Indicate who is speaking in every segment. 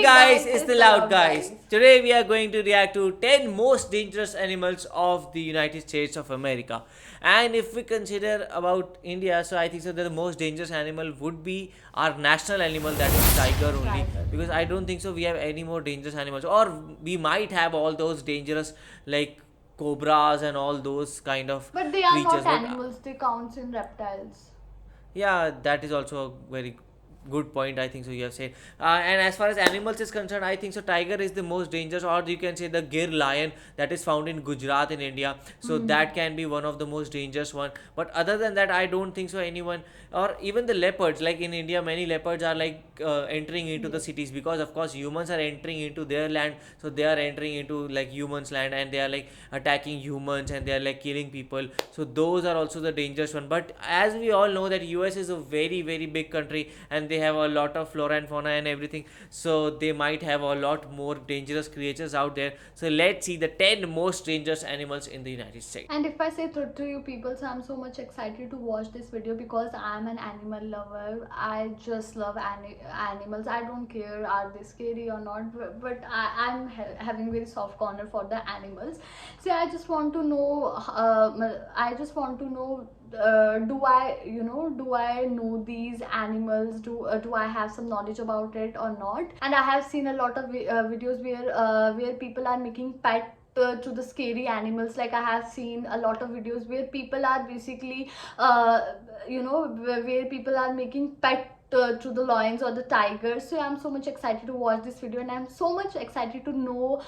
Speaker 1: guys, it's the Loud Guys. Today we are going to react to 10 most dangerous animals of the United States of America. And if we consider about India, so I think so the most dangerous animal would be our national animal, that is tiger only.
Speaker 2: Tiger.
Speaker 1: Because I don't think so we have any more dangerous animals, or we might have all those dangerous like cobras and all those kind of
Speaker 2: But they are
Speaker 1: creatures.
Speaker 2: not animals, they count in reptiles.
Speaker 1: Yeah, that is also a very good point. I think so. You have said, and as far as animals is concerned, I think so. Tiger is the most dangerous, or you can say the Gir lion that is found in Gujarat in India. So that can be one of the most dangerous one. But other than that, I don't think so. Anyone, or even the leopards, like in India, many leopards are like entering into the cities, because of course humans are entering into their land, so they are entering into like humans' land, and they are like attacking humans, and they are like killing people. So those are also the dangerous one. But as we all know that US is a very big country, and they have a lot of flora and fauna and everything, so they might have a lot more dangerous creatures out there. So let's see the 10 most dangerous animals in the United States.
Speaker 2: And if I say truth to you people, so I'm so much excited to watch this video because I'm an animal lover. I just love animals. I don't care are they scary or not, but I'm having very soft corner for the animals. So I just want to know, do I know these animals? Do I have some knowledge about it or not? And I have seen a lot of videos where people are making pet to the scary animals. Like I have seen a lot of videos where people are basically where people are making pet to the lions or the tigers. So I'm so much excited to watch this video, and I'm so much excited to know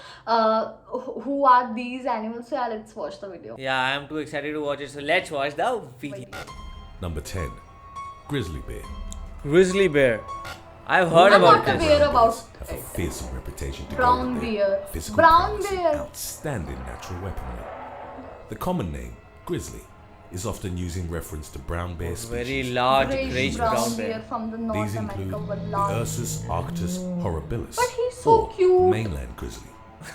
Speaker 2: who are these animals. So yeah, let's watch the video.
Speaker 1: Yeah, I am too excited to watch it. So let's watch the video.
Speaker 3: Number 10. Grizzly bear.
Speaker 1: Grizzly bear. I've heard
Speaker 2: I'm
Speaker 1: about
Speaker 2: not
Speaker 1: this.
Speaker 2: aware about
Speaker 3: Have a fearsome reputation to
Speaker 2: brown
Speaker 3: go with
Speaker 2: bear.
Speaker 3: their physical
Speaker 2: Brown
Speaker 3: prowess and
Speaker 2: bear.
Speaker 3: outstanding natural weaponry. The common name, grizzly, is often used in reference to brown bear species.
Speaker 1: Very large,
Speaker 2: Great
Speaker 1: greyish
Speaker 2: brown
Speaker 1: brown
Speaker 2: bear
Speaker 1: bear.
Speaker 2: from the North
Speaker 3: These
Speaker 2: America
Speaker 3: include
Speaker 2: were
Speaker 3: the
Speaker 2: large.
Speaker 3: Ursus arctos horribilis,
Speaker 2: But he's so
Speaker 3: or
Speaker 2: cute.
Speaker 3: mainland grizzly,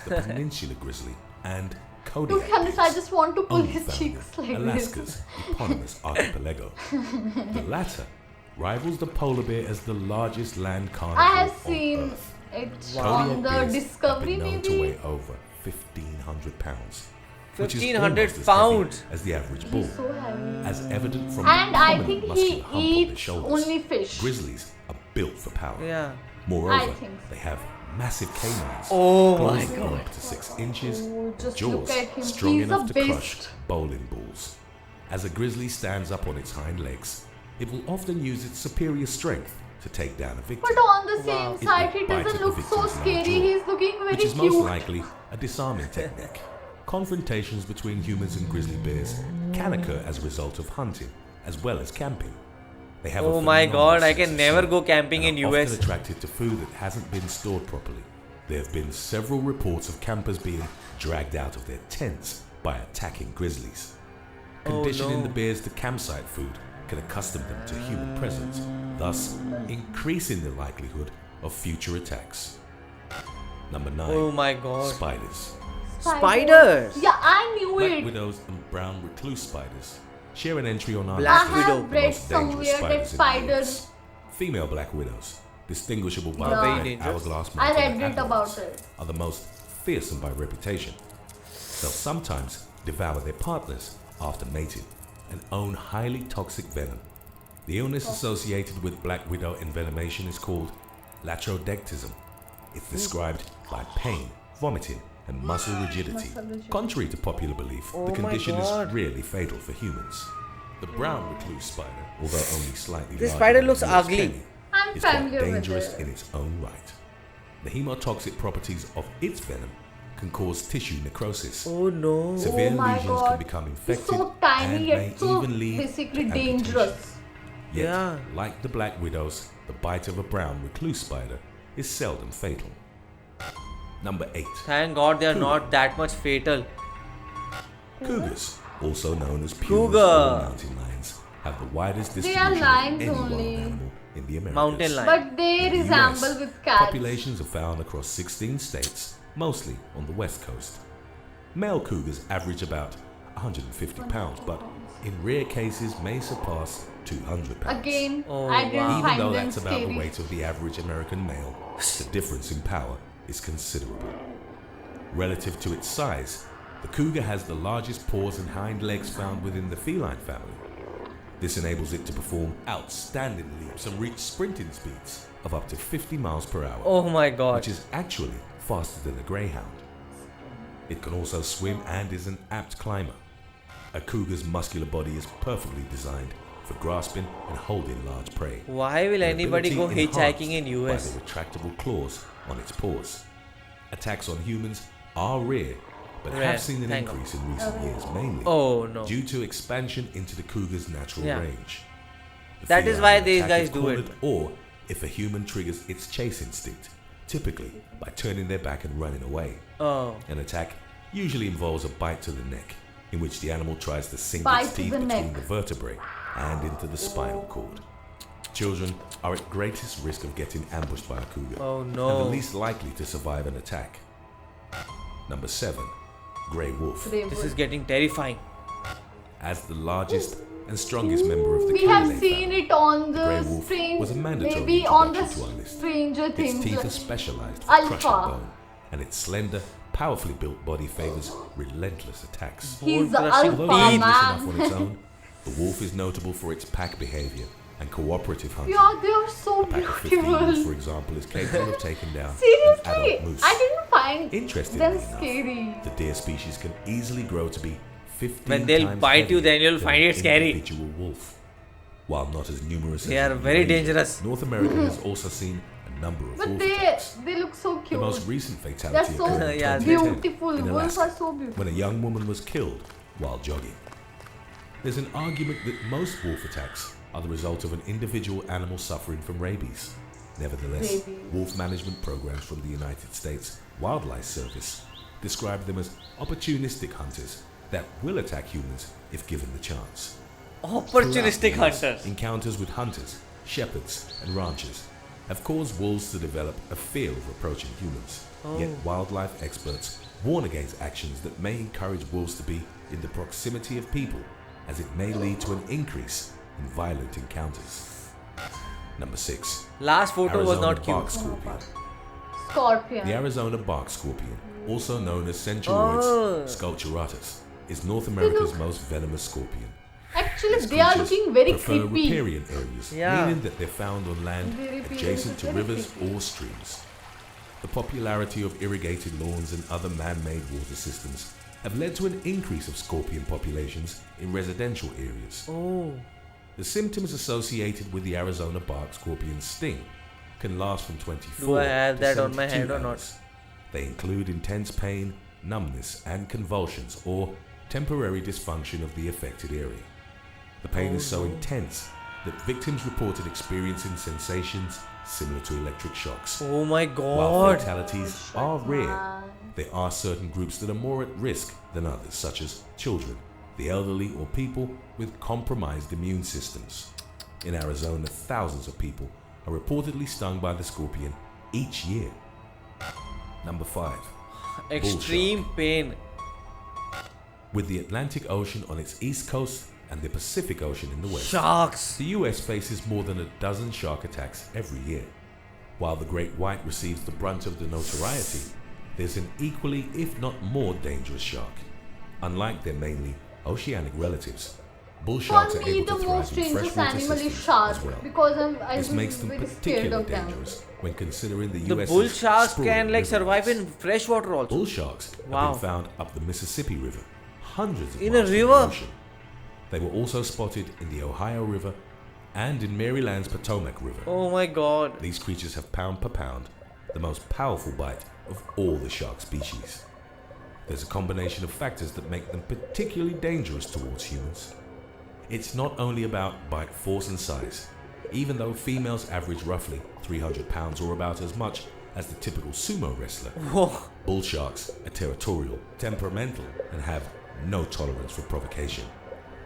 Speaker 3: the peninsula grizzly, and
Speaker 2: To
Speaker 3: Kodiak
Speaker 2: be honest, I
Speaker 3: bears,
Speaker 2: just want to pull
Speaker 3: only
Speaker 2: his
Speaker 3: found
Speaker 2: cheeks
Speaker 3: in
Speaker 2: like
Speaker 3: Alaska's eponymous archipelago. The latter rivals the polar bear as the largest land carnivore
Speaker 2: I have
Speaker 3: on
Speaker 2: seen
Speaker 3: Earth.
Speaker 2: it
Speaker 3: Kodiak
Speaker 2: on the
Speaker 3: bears
Speaker 2: Discovery,
Speaker 3: have been known to weigh
Speaker 2: maybe.
Speaker 3: over 1,500 pounds, which is
Speaker 1: 1,500
Speaker 3: almost as
Speaker 1: pounds.
Speaker 3: heavy as the average bull.
Speaker 2: He's so heavy.
Speaker 3: As evident from
Speaker 2: And
Speaker 3: the
Speaker 2: I
Speaker 3: prominent
Speaker 2: think
Speaker 3: muscular
Speaker 2: he
Speaker 3: hump on their
Speaker 2: eats
Speaker 3: shoulders,
Speaker 2: only fish.
Speaker 3: grizzlies are built for power.
Speaker 1: Yeah.
Speaker 3: Moreover,
Speaker 2: I think so.
Speaker 3: they have massive canines,
Speaker 1: Oh
Speaker 3: claws
Speaker 1: my
Speaker 3: that go
Speaker 1: God.
Speaker 3: up to 6 inches,
Speaker 2: Oh,
Speaker 3: and
Speaker 2: just
Speaker 3: jaws
Speaker 2: look at him.
Speaker 3: strong
Speaker 2: He's
Speaker 3: enough
Speaker 2: a
Speaker 3: to crush
Speaker 2: beast.
Speaker 3: bowling balls. As a grizzly stands up on its hind legs, it will often use its superior strength to take down a victim,
Speaker 2: But on the same
Speaker 1: Wow.
Speaker 2: side,
Speaker 3: It
Speaker 2: he
Speaker 3: will bite
Speaker 2: doesn't
Speaker 3: at the
Speaker 2: look so
Speaker 3: victim's lower
Speaker 2: scary.
Speaker 3: jaw,
Speaker 2: He's looking very
Speaker 3: which is
Speaker 2: cute.
Speaker 3: most likely a disarming technique. Confrontations between humans and grizzly bears can occur as a result of hunting as well as camping. They have a
Speaker 1: Oh my
Speaker 3: phenomenal
Speaker 1: God, I
Speaker 3: sense
Speaker 1: can
Speaker 3: of
Speaker 1: never
Speaker 3: smell
Speaker 1: go camping
Speaker 3: and
Speaker 1: in
Speaker 3: are
Speaker 1: US.
Speaker 3: often attracted to food that hasn't been stored properly. There have been several reports of campers being dragged out of their tents by attacking grizzlies. Conditioning
Speaker 1: no.
Speaker 3: the bears to campsite food can accustom them to human presence, thus increasing the likelihood of future attacks. Number 9.
Speaker 1: Oh my God.
Speaker 3: Spiders.
Speaker 1: Spiders.
Speaker 2: Yeah, I knew
Speaker 3: Black
Speaker 2: it.
Speaker 3: widows and brown recluse spiders share an entry on our
Speaker 1: Black
Speaker 2: I
Speaker 3: list
Speaker 2: have
Speaker 3: of the
Speaker 2: read
Speaker 3: most dangerous
Speaker 2: somewhere that
Speaker 3: spiders in the
Speaker 2: spiders.
Speaker 3: US. Female black widows, distinguishable by
Speaker 2: Yeah.
Speaker 3: a
Speaker 1: Very
Speaker 3: red
Speaker 1: dangerous.
Speaker 3: hourglass
Speaker 2: I
Speaker 3: mark on
Speaker 2: read
Speaker 3: their
Speaker 2: it about
Speaker 3: abdomens,
Speaker 2: it.
Speaker 3: are the most fearsome by reputation. They'll sometimes devour their partners after mating and own highly toxic venom. The illness associated with black widow envenomation is called latrodectism. It's described by pain, vomiting, and muscle rigidity.
Speaker 2: Muscle rigidity.
Speaker 3: Contrary to popular belief,
Speaker 1: Oh
Speaker 3: the
Speaker 1: my
Speaker 3: condition is
Speaker 1: God.
Speaker 3: rarely fatal for humans. The brown recluse spider, although only slightly
Speaker 1: This
Speaker 3: larger
Speaker 1: spider
Speaker 3: than
Speaker 1: looks
Speaker 3: the US
Speaker 1: ugly.
Speaker 3: kenny,
Speaker 2: I'm
Speaker 3: is quite
Speaker 2: familiar with
Speaker 3: dangerous
Speaker 2: it.
Speaker 3: in its own right. The hemotoxic properties of its venom can cause tissue necrosis.
Speaker 1: Oh no.
Speaker 3: Severe
Speaker 2: Oh my
Speaker 3: lesions
Speaker 2: God.
Speaker 3: can become
Speaker 2: He's
Speaker 3: infected
Speaker 2: so tiny
Speaker 3: and
Speaker 2: yet
Speaker 3: may
Speaker 2: so
Speaker 3: even lead
Speaker 2: basically
Speaker 3: to amputation.
Speaker 2: dangerous.
Speaker 3: Yet,
Speaker 1: Yeah.
Speaker 3: like the black widows, the bite of a brown recluse spider is seldom fatal. Number 8.
Speaker 1: Thank God they are not that much fatal.
Speaker 3: Cougars, also known as pumas
Speaker 1: Cougar.
Speaker 3: or mountain lions, have the widest
Speaker 2: They
Speaker 3: distribution
Speaker 2: are
Speaker 3: of
Speaker 2: lions
Speaker 3: any
Speaker 2: only.
Speaker 3: wild animal in the Americas.
Speaker 1: Mountain lion.
Speaker 2: But they
Speaker 3: In the
Speaker 2: resemble
Speaker 3: US,
Speaker 2: with cats.
Speaker 3: populations are found across 16 states, mostly on the west coast. Male cougars average about 150 pounds, but in rare cases may surpass 200 pounds.
Speaker 2: Again,
Speaker 1: Oh,
Speaker 2: I didn't
Speaker 1: wow.
Speaker 3: Even
Speaker 2: find
Speaker 3: though
Speaker 2: them
Speaker 3: that's about the
Speaker 2: scary.
Speaker 3: weight of the average American male, the difference in power is considerable. Relative to its size, the cougar has the largest paws and hind legs found within the feline family. This enables it to perform outstanding leaps and reach sprinting speeds of up to 50 miles per hour,
Speaker 1: Oh my god.
Speaker 3: which is actually faster than a greyhound. It can also swim and is an apt climber. A cougar's muscular body is perfectly designed for grasping and holding large prey.
Speaker 1: Why will
Speaker 3: An
Speaker 1: anybody go
Speaker 3: ability
Speaker 1: hitchhiking in
Speaker 3: enhanced
Speaker 1: US?
Speaker 3: by the retractable claws on its paws. Attacks on humans are rare, but
Speaker 1: Rare,
Speaker 3: have seen an
Speaker 1: thank God.
Speaker 3: increase in recent years, mainly
Speaker 1: Oh no.
Speaker 3: due to expansion into the cougar's natural
Speaker 1: Yeah.
Speaker 3: range. The
Speaker 1: That is
Speaker 3: feline
Speaker 1: why
Speaker 3: will
Speaker 1: these
Speaker 3: attack
Speaker 1: guys
Speaker 3: if
Speaker 1: do
Speaker 3: cornered,
Speaker 1: it.
Speaker 3: or if a human triggers its chase instinct, typically by turning their back and running away.
Speaker 1: Oh.
Speaker 3: An attack usually involves a bite to the neck, in which the animal tries to sink
Speaker 2: Bite
Speaker 3: its
Speaker 2: to
Speaker 3: teeth
Speaker 2: the
Speaker 3: between
Speaker 2: neck.
Speaker 3: the vertebrae and into the spinal cord. Children are at greatest risk of getting ambushed by a cougar,
Speaker 1: Oh
Speaker 3: and
Speaker 1: no.
Speaker 3: the least likely to survive an attack. Number 7. Grey wolf.
Speaker 2: Brave
Speaker 1: This
Speaker 2: wolf.
Speaker 1: is getting terrifying.
Speaker 3: As the largest and strongest member of the
Speaker 2: We have
Speaker 3: canine
Speaker 2: seen
Speaker 3: family,
Speaker 2: it on
Speaker 3: the grey
Speaker 2: the
Speaker 3: wolf
Speaker 2: strange,
Speaker 3: was a mandatory
Speaker 2: maybe on the
Speaker 3: introduction to our list.
Speaker 2: Stranger
Speaker 3: Its
Speaker 2: Things.
Speaker 3: teeth are specialized for
Speaker 2: Alpha.
Speaker 3: crushing bone, and its slender, powerfully built body favors relentless attacks.
Speaker 2: He's the
Speaker 1: Bone-crushing
Speaker 2: alpha
Speaker 3: Although dangerous enough on
Speaker 2: man.
Speaker 3: its own, the wolf is notable for its pack behavior and cooperative hunting.
Speaker 2: Yeah, they are so
Speaker 3: A pack of 15 wolves, for
Speaker 2: beautiful.
Speaker 3: example, is capable of taking down an
Speaker 2: Seriously,
Speaker 3: adult moose.
Speaker 2: I didn't find
Speaker 3: Interestingly
Speaker 2: them
Speaker 3: enough,
Speaker 2: scary.
Speaker 3: the deer species can easily grow to be 15
Speaker 1: When they'll
Speaker 3: times
Speaker 1: bite you,
Speaker 3: heavier
Speaker 1: then you'll
Speaker 3: than
Speaker 1: find
Speaker 3: an
Speaker 1: it scary.
Speaker 3: individual wolf. While not as numerous
Speaker 1: They
Speaker 3: as
Speaker 1: are
Speaker 3: in
Speaker 1: very
Speaker 3: Eurasia,
Speaker 1: dangerous.
Speaker 3: North America has also seen a number of
Speaker 2: But
Speaker 3: wolf
Speaker 2: they
Speaker 3: attacks.
Speaker 2: look so
Speaker 3: The
Speaker 2: cute.
Speaker 3: most recent
Speaker 2: They're
Speaker 3: fatality
Speaker 2: so
Speaker 3: occurred in
Speaker 1: Yeah,
Speaker 3: 2010
Speaker 2: beautiful.
Speaker 3: in
Speaker 2: Wolves
Speaker 3: Alaska,
Speaker 2: are so beautiful.
Speaker 3: when a young woman was killed while jogging. There's an argument that most wolf attacks are the result of an individual animal suffering from rabies. Nevertheless,
Speaker 2: Rabies.
Speaker 3: wolf management programs from the United States Wildlife Service describe them as opportunistic hunters that will attack humans if given the chance.
Speaker 1: Opportunistic
Speaker 3: Throughout the years,
Speaker 1: hunters.
Speaker 3: Encounters with hunters, shepherds, and ranchers have caused wolves to develop a fear of approaching humans. Yet wildlife experts warn against actions that may encourage wolves to be in the proximity of people, as it may lead to an increase in violent encounters. Number 6.
Speaker 1: Last photo was
Speaker 3: Arizona
Speaker 1: not
Speaker 3: bark
Speaker 1: cute.
Speaker 3: scorpion.
Speaker 2: Scorpion.
Speaker 3: The Arizona bark scorpion, also known as Centuroides sculpturatus, is North America's most venomous scorpion.
Speaker 2: Actually,
Speaker 3: These
Speaker 2: they are
Speaker 3: creatures
Speaker 2: looking very
Speaker 3: prefer
Speaker 2: creepy.
Speaker 3: riparian areas,
Speaker 1: Yeah.
Speaker 3: meaning that they're found on land
Speaker 2: Very riparian,
Speaker 3: adjacent to
Speaker 2: very
Speaker 3: rivers
Speaker 2: creepy.
Speaker 3: or streams. The popularity of irrigated lawns and other man-made water systems have led to an increase of scorpion populations in residential areas.
Speaker 1: Oh.
Speaker 3: The symptoms associated with the Arizona bark scorpion's sting can last from 24
Speaker 1: Do I have
Speaker 3: to
Speaker 1: that on my
Speaker 3: 72
Speaker 1: head or not?
Speaker 3: hours. They include intense pain, numbness, and convulsions, or temporary dysfunction of the affected area. The pain is so intense that victims reported experiencing sensations similar to electric shocks.
Speaker 1: Oh my
Speaker 3: While
Speaker 1: god.
Speaker 3: fatalities are rare,
Speaker 2: Man.
Speaker 3: there are certain groups that are more at risk than others, such as children, the elderly, or people with compromised immune systems. In Arizona, thousands of people are reportedly stung by the scorpion each year. Number 5.
Speaker 1: Extreme pain.
Speaker 3: With the Atlantic Ocean on its east coast and the Pacific Ocean in the west,
Speaker 1: Sharks.
Speaker 3: the US faces more than a dozen shark attacks every year. While the great white receives the brunt of the notoriety, there's an equally, if not more, dangerous shark. Unlike their mainly oceanic relatives, bull sharks
Speaker 2: For
Speaker 3: are
Speaker 2: me,
Speaker 3: able
Speaker 2: the
Speaker 3: to
Speaker 2: most
Speaker 3: thrive in
Speaker 2: strangest
Speaker 3: freshwater
Speaker 2: animal is
Speaker 3: systems
Speaker 2: shark
Speaker 3: as well.
Speaker 2: because
Speaker 3: This
Speaker 2: I'm
Speaker 3: makes them
Speaker 2: very scared
Speaker 3: particularly
Speaker 2: of them.
Speaker 3: dangerous when considering the
Speaker 1: The
Speaker 3: US's
Speaker 1: bull sharks
Speaker 3: sprawling
Speaker 1: can like
Speaker 3: river
Speaker 1: survive
Speaker 3: beds.
Speaker 1: in fresh water also.
Speaker 3: Bull sharks
Speaker 1: Wow.
Speaker 3: have been found up the Mississippi River, hundreds of
Speaker 1: In a
Speaker 3: miles from the
Speaker 1: river?
Speaker 3: ocean. They were also spotted in the Ohio River and in Maryland's Potomac River.
Speaker 1: Oh my god.
Speaker 3: These creatures have pound per pound the most powerful bite of all the shark species. There's a combination of factors that make them particularly dangerous towards humans. It's not only about bite force and size. Even though females average roughly 300 pounds or about as much as the typical sumo wrestler,
Speaker 1: Whoa.
Speaker 3: bull sharks are territorial, temperamental, and have no tolerance for provocation.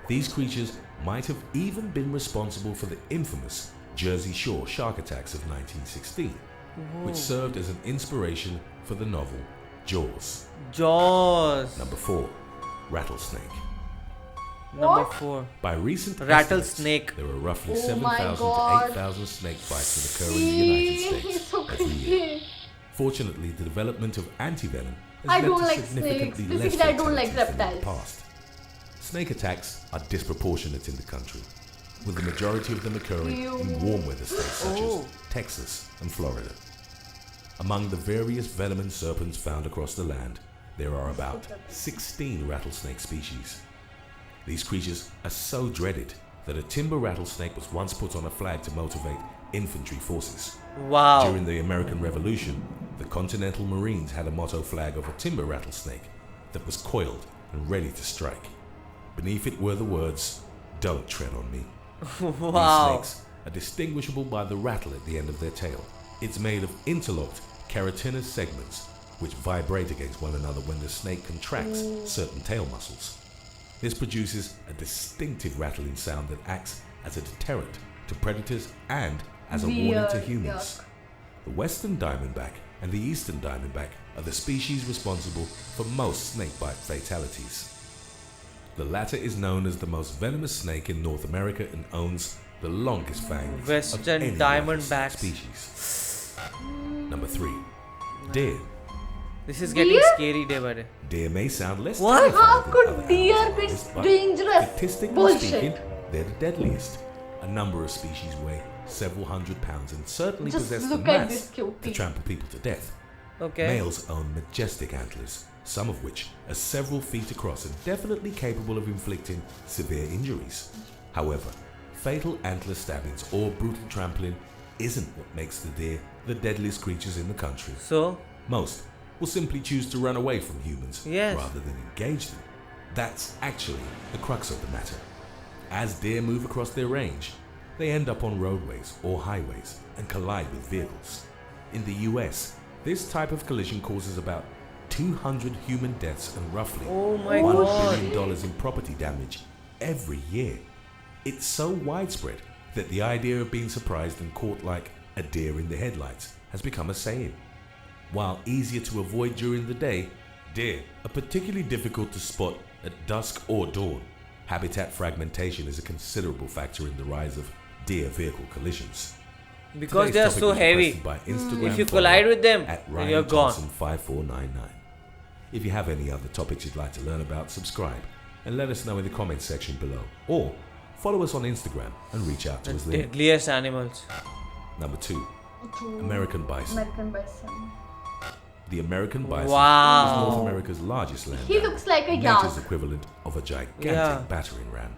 Speaker 3: These creatures might have even been responsible for the infamous Jersey Shore shark attacks of 1916, which served as an inspiration for the novel Jaws.
Speaker 1: Jaws.
Speaker 3: Number 4. Rattlesnake.
Speaker 1: Number
Speaker 2: What?
Speaker 1: 4.
Speaker 3: By recent
Speaker 1: Rattlesnake.
Speaker 3: estimates, there are roughly
Speaker 2: Oh
Speaker 3: 7,000
Speaker 2: my
Speaker 3: to
Speaker 2: God.
Speaker 3: 8,000 snake bites that occur in the United
Speaker 2: He's
Speaker 3: States
Speaker 2: so
Speaker 3: every year.
Speaker 2: creepy.
Speaker 3: Fortunately, the development of antivenom has
Speaker 2: I
Speaker 3: led
Speaker 2: don't
Speaker 3: to
Speaker 2: like
Speaker 3: significantly
Speaker 2: snakes.
Speaker 3: less
Speaker 2: Basically, I don't like
Speaker 3: fatalities than in the
Speaker 2: reptiles.
Speaker 3: past. Snake attacks are disproportionate in the country, with the majority of them occurring in warm weather states such
Speaker 1: Oh.
Speaker 3: as Texas and Florida. Among the various venomous serpents found across the land, there are about 16 rattlesnake species. These creatures are so dreaded that a timber rattlesnake was once put on a flag to motivate infantry forces.
Speaker 1: Wow.
Speaker 3: During the American Revolution, the Continental Marines had a motto flag of a timber rattlesnake that was coiled and ready to strike. Beneath it were the words, "Don't tread on me."
Speaker 1: Wow.
Speaker 3: These snakes are distinguishable by the rattle at the end of their tail. It's made of interlocked keratinous segments which vibrate against one another when the snake contracts certain tail muscles. This produces a distinctive rattling sound that acts as a deterrent to predators and as a warning to
Speaker 2: Weird.
Speaker 3: humans.
Speaker 2: Yuck.
Speaker 3: The western diamondback and the eastern diamondback are the species responsible for most snakebite fatalities. The latter is known as the most venomous snake in North America and owns the longest fangs of
Speaker 1: Western
Speaker 3: any
Speaker 1: diamondback.
Speaker 3: rattlesnake species. Number 3. Deer.
Speaker 1: This is getting
Speaker 2: Deer?
Speaker 1: scary day by day.
Speaker 3: Deer may sound less
Speaker 1: What?
Speaker 3: terrifying
Speaker 2: How
Speaker 3: than
Speaker 2: could
Speaker 3: other
Speaker 2: deer
Speaker 3: animals
Speaker 2: be
Speaker 3: on this, but
Speaker 2: dangerous?
Speaker 3: statistically
Speaker 2: Bullshit.
Speaker 3: speaking, they're the deadliest. A number of species weigh several hundred pounds and certainly
Speaker 2: Just
Speaker 3: possess the
Speaker 2: look at
Speaker 3: mass
Speaker 2: this
Speaker 3: to
Speaker 2: cutie.
Speaker 3: trample people to death.
Speaker 1: Okay.
Speaker 3: Males own majestic antlers, some of which are several feet across and definitely capable of inflicting severe injuries. However, fatal antler stabbings or brutal trampling isn't what makes the deer the deadliest creatures in the country.
Speaker 1: So,
Speaker 3: Most will simply choose to run away from humans
Speaker 1: Yes.
Speaker 3: rather than engage them. That's actually the crux of the matter. As deer move across their range, they end up on roadways or highways and collide with vehicles. In the US, this type of collision causes about 200 human deaths and roughly
Speaker 1: oh my
Speaker 3: $1
Speaker 1: god.
Speaker 3: billion in property damage every year. It's so widespread that the idea of being surprised and caught like a deer in the headlights has become a saying. While easier to avoid during the day, deer are particularly difficult to spot at dusk or dawn. Habitat fragmentation is a considerable factor in the rise of deer vehicle collisions.
Speaker 1: Because
Speaker 3: Today's
Speaker 1: they are
Speaker 3: topic
Speaker 1: so
Speaker 3: was
Speaker 1: heavy.
Speaker 3: requested by Instagram
Speaker 1: If you
Speaker 3: follower
Speaker 1: collide with them,
Speaker 3: at
Speaker 1: then you're gone.
Speaker 3: Ryan5499. If you have any other topics you'd like to learn about, subscribe and let us know in the comments section below. Or follow us on Instagram and reach out to us there.
Speaker 1: Deadliest animals.
Speaker 3: Number 2.
Speaker 2: True.
Speaker 3: American bison.
Speaker 2: American bison.
Speaker 3: The American bison
Speaker 1: Wow.
Speaker 3: is North America's largest land
Speaker 2: He
Speaker 3: animal,
Speaker 2: looks like a
Speaker 3: nature's
Speaker 2: yak.
Speaker 3: equivalent of a gigantic
Speaker 1: Yeah.
Speaker 3: battering ram.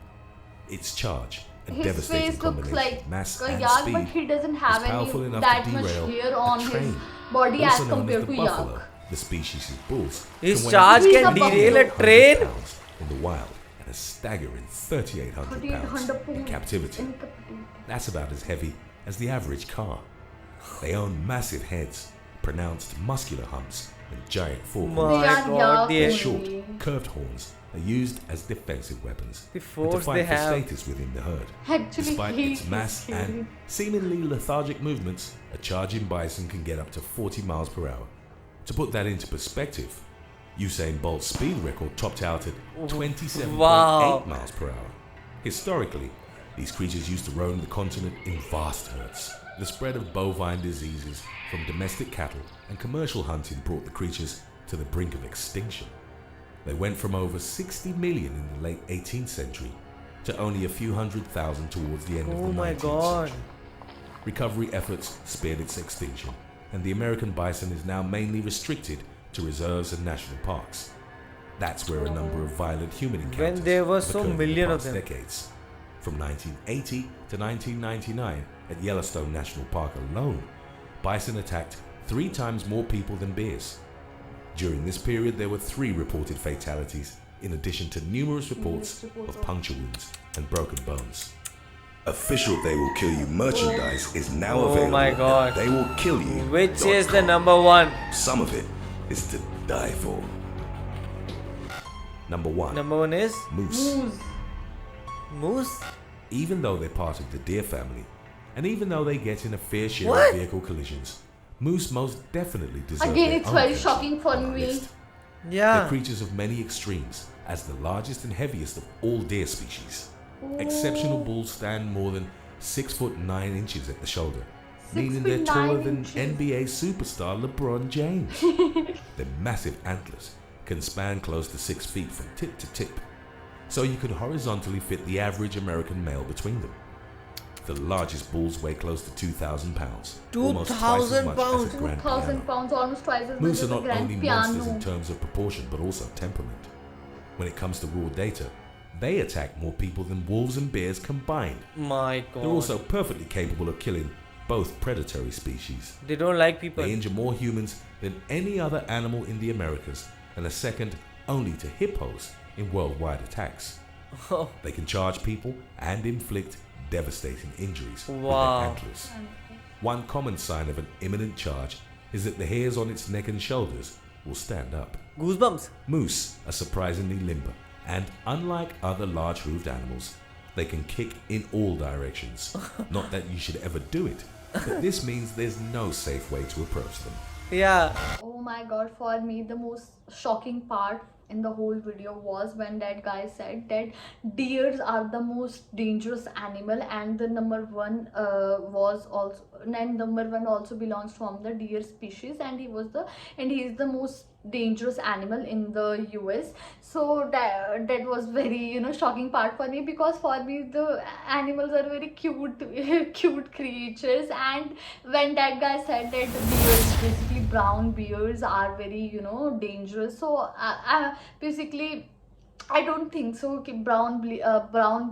Speaker 3: Its charge and
Speaker 2: His
Speaker 3: devastating
Speaker 2: face looks
Speaker 3: combination
Speaker 2: like
Speaker 3: of mass
Speaker 2: a
Speaker 3: and
Speaker 2: yak,
Speaker 3: speed
Speaker 2: but he doesn't have
Speaker 3: is powerful
Speaker 2: any
Speaker 3: enough
Speaker 2: that
Speaker 3: to
Speaker 2: much
Speaker 3: derail
Speaker 2: hair
Speaker 3: a
Speaker 2: on his
Speaker 3: train.
Speaker 2: body
Speaker 3: Also
Speaker 2: as
Speaker 3: known
Speaker 2: compared
Speaker 3: as
Speaker 2: to
Speaker 3: the buffalo,
Speaker 2: yak.
Speaker 3: the species' bulls
Speaker 1: His
Speaker 3: can weigh
Speaker 1: charge
Speaker 2: He's
Speaker 1: can
Speaker 2: a
Speaker 1: derail a
Speaker 3: 100
Speaker 1: train.
Speaker 3: pounds in the wild and a staggering 3,800 pounds
Speaker 2: 3,800
Speaker 3: in
Speaker 2: pounds
Speaker 3: captivity.
Speaker 2: in captivity.
Speaker 3: That's about as heavy as the average car. They own massive heads, pronounced muscular humps, and giant
Speaker 1: My
Speaker 3: forepaws.
Speaker 2: They are
Speaker 1: god,
Speaker 2: yak
Speaker 1: the,
Speaker 3: Short,
Speaker 2: only.
Speaker 3: curved horns are used as defensive weapons
Speaker 1: the
Speaker 3: and to
Speaker 1: force
Speaker 3: fight
Speaker 1: they
Speaker 3: for
Speaker 1: have.
Speaker 3: status within the herd.
Speaker 2: Actually,
Speaker 3: Despite
Speaker 2: he
Speaker 3: its
Speaker 2: is
Speaker 3: mass
Speaker 2: scary.
Speaker 3: and seemingly lethargic movements, a charging bison can get up to 40 miles per hour. To put that into perspective, Usain Bolt's speed record topped out at 27.8
Speaker 1: Wow.
Speaker 3: miles per hour. Historically, these creatures used to roam the continent in vast herds. The spread of bovine diseases from domestic cattle and commercial hunting brought the creatures to the brink of extinction. They went from over 60 million in the late 18th century to only a few hundred thousand towards the end of
Speaker 1: Oh
Speaker 3: the
Speaker 1: my
Speaker 3: 19th
Speaker 1: god.
Speaker 3: century. Recovery efforts spared its extinction, and the American bison is now mainly restricted to reserves and national parks. That's where a number of violent human encounters
Speaker 1: there were
Speaker 3: have
Speaker 1: so
Speaker 3: occurred in
Speaker 1: million
Speaker 3: the
Speaker 1: of
Speaker 3: past
Speaker 1: them.
Speaker 3: decades. From 1980 to 1999, at Yellowstone National Park alone, bison attacked 3 times more people than bears. During this period, there were 3 reported fatalities, in addition to numerous reports of puncture wounds and broken bones. Official They Will Kill You merchandise is now
Speaker 1: Oh
Speaker 3: available.
Speaker 1: my god.
Speaker 3: They Will Kill You.
Speaker 1: Which is the number 1?
Speaker 3: Some of it is to die for. Number 1.
Speaker 1: Number 1 is
Speaker 3: Moose.
Speaker 2: Moose.
Speaker 1: moose.
Speaker 3: Even though they're part of the deer family, and even though they get in a fair share
Speaker 1: What?
Speaker 3: of vehicle collisions, moose most definitely deserve
Speaker 2: Again,
Speaker 3: their
Speaker 2: it's
Speaker 3: own
Speaker 2: very
Speaker 3: mention
Speaker 2: shocking for
Speaker 3: on our
Speaker 2: me.
Speaker 3: list. They're
Speaker 1: Yeah.
Speaker 3: creatures of many extremes, as the largest and heaviest of all deer species. Exceptional
Speaker 2: Oh,
Speaker 3: bulls stand more than 6 foot 9 inches at the shoulder,
Speaker 2: six
Speaker 3: meaning
Speaker 2: feet
Speaker 3: they're taller
Speaker 2: nine
Speaker 3: than
Speaker 2: inches.
Speaker 3: NBA superstar LeBron James. Their massive antlers can span close to 6 feet from tip to tip, so you could horizontally fit the average American male between them. The largest bulls weigh close to 2,000 pounds, almost twice as
Speaker 1: 2,000
Speaker 3: much as
Speaker 1: pounds.
Speaker 3: a grand
Speaker 2: 2,000
Speaker 3: piano.
Speaker 2: pounds, almost twice as much
Speaker 3: Moose are
Speaker 2: as a
Speaker 3: not only
Speaker 2: grand
Speaker 3: monsters
Speaker 2: piano.
Speaker 3: in terms of proportion, but also temperament. When it comes to raw data, they attack more people than wolves and bears combined.
Speaker 1: My God.
Speaker 3: They're also perfectly capable of killing both predatory species.
Speaker 1: They don't like people.
Speaker 3: They injure more humans than any other animal in the Americas and are second only to hippos in worldwide attacks.
Speaker 1: Oh,
Speaker 3: They can charge people and inflict devastating injuries with their
Speaker 1: Wow.
Speaker 3: antlers. One common sign of an imminent charge is that the hairs on its neck and shoulders will stand up.
Speaker 1: goosebumps.
Speaker 3: Moose are surprisingly limber, and unlike other large-hooved animals, they can kick in all directions. Not that you should ever do it, but this means there's no safe way to approach them.
Speaker 1: Yeah.
Speaker 2: Oh my god, for me the most shocking part in the whole video was when that guy said that deers are the most dangerous animal, and the number one was also, and number one also belongs from the deer species, and he is the most dangerous animal in the US. So that was very, shocking part for me, because for me the animals are very cute cute creatures. And when that guy said that bears, basically brown bears, are very, dangerous, so basically I don't think so. Okay, brown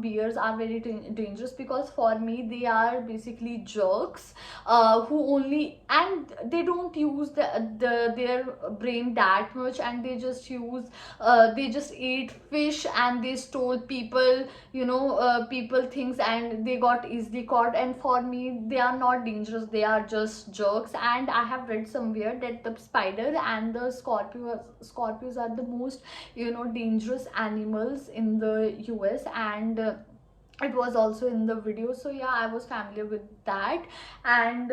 Speaker 2: bears are very dangerous, because for me they are basically jerks, who only, and they don't use their brain that much, and they just eat fish, and they stole people, people things, and they got easily caught. And for me they are not dangerous, they are just jerks. And I have read somewhere that the spider and the scorpios are the most, dangerous animals in the US. And it was also in the video, so yeah, I was familiar with that. And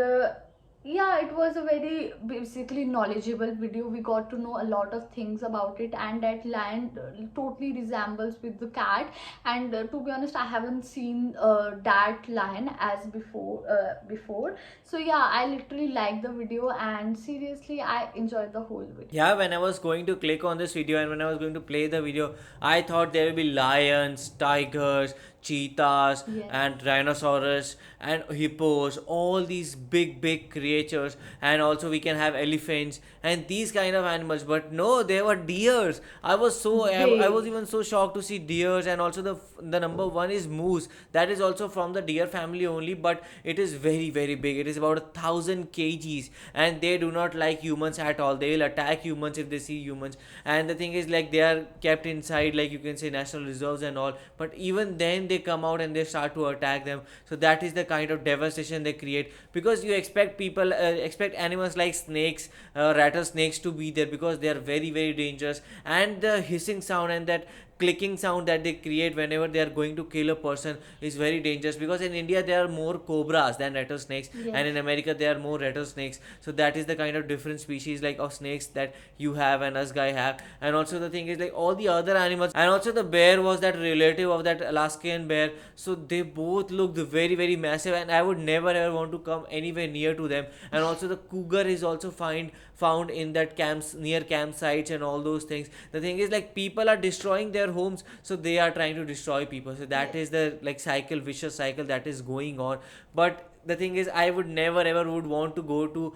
Speaker 2: yeah, it was a very basically knowledgeable video. We got to know a lot of things about it, and that lion totally resembles with the cat. And to be honest, I haven't seen that lion as before. So yeah, I literally liked the video, and seriously I enjoyed the whole video.
Speaker 1: Yeah, when I was going to click on this video and when I was going to play the video, I thought there will be lions, tigers, cheetahs,
Speaker 2: Yes.
Speaker 1: and rhinoceros and hippos, all these big creatures, and also we can have elephants and these kind of animals. But no, there were deers. I was
Speaker 2: Big.
Speaker 1: even so shocked to see deers. And also the number one is moose. That is also from the deer family only, but it is very big. It is about 1,000 kgs, and they do not like humans at all. They will attack humans if they see humans. And the thing is, like, they are kept inside, like you can say, national reserves and all, but even then they come out and they start to attack them. So that is the kind of devastation they create, because you expect people expect animals like snakes, rattlesnakes, to be there, because they are very dangerous. And the hissing sound and that clicking sound that they create whenever they are going to kill a person is very dangerous, because in India there are more cobras than rattlesnakes, and
Speaker 2: Yes.
Speaker 1: in America there are more rattlesnakes. So that is the kind of different species like of snakes that you have and us guy have. And also the thing is, like, all the other animals, and also the bear was that relative of that Alaskan bear, so they both looked very massive, and I would never ever want to come anywhere near to them. And also the cougar is also found in that camps, near campsites and all those things. The thing is, like, people are destroying their homes, so they are trying to destroy people. So that is the, like, vicious cycle that is going on. But the thing is, I would never ever would want to go to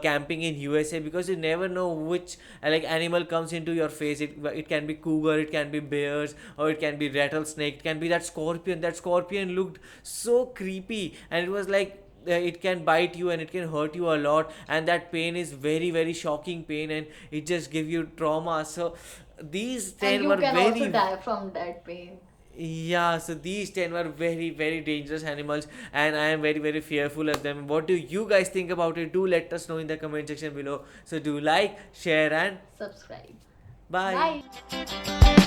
Speaker 1: camping in USA, because you never know which like animal comes into your face. It can be cougar, it can be bears, or it can be rattlesnake, it can be that scorpion. That scorpion looked so creepy, and it was like, it can bite you and it can hurt you a lot, and that pain is very shocking pain, and it just give you trauma. So these
Speaker 2: And
Speaker 1: 10
Speaker 2: you
Speaker 1: were
Speaker 2: can also
Speaker 1: very,
Speaker 2: die from that pain.
Speaker 1: yeah, so these 10 were very dangerous animals, and I am very fearful of them. What do you guys think about it? Do let us know in the comment section below. So do like, share, and
Speaker 2: Subscribe.
Speaker 1: bye.
Speaker 2: Bye.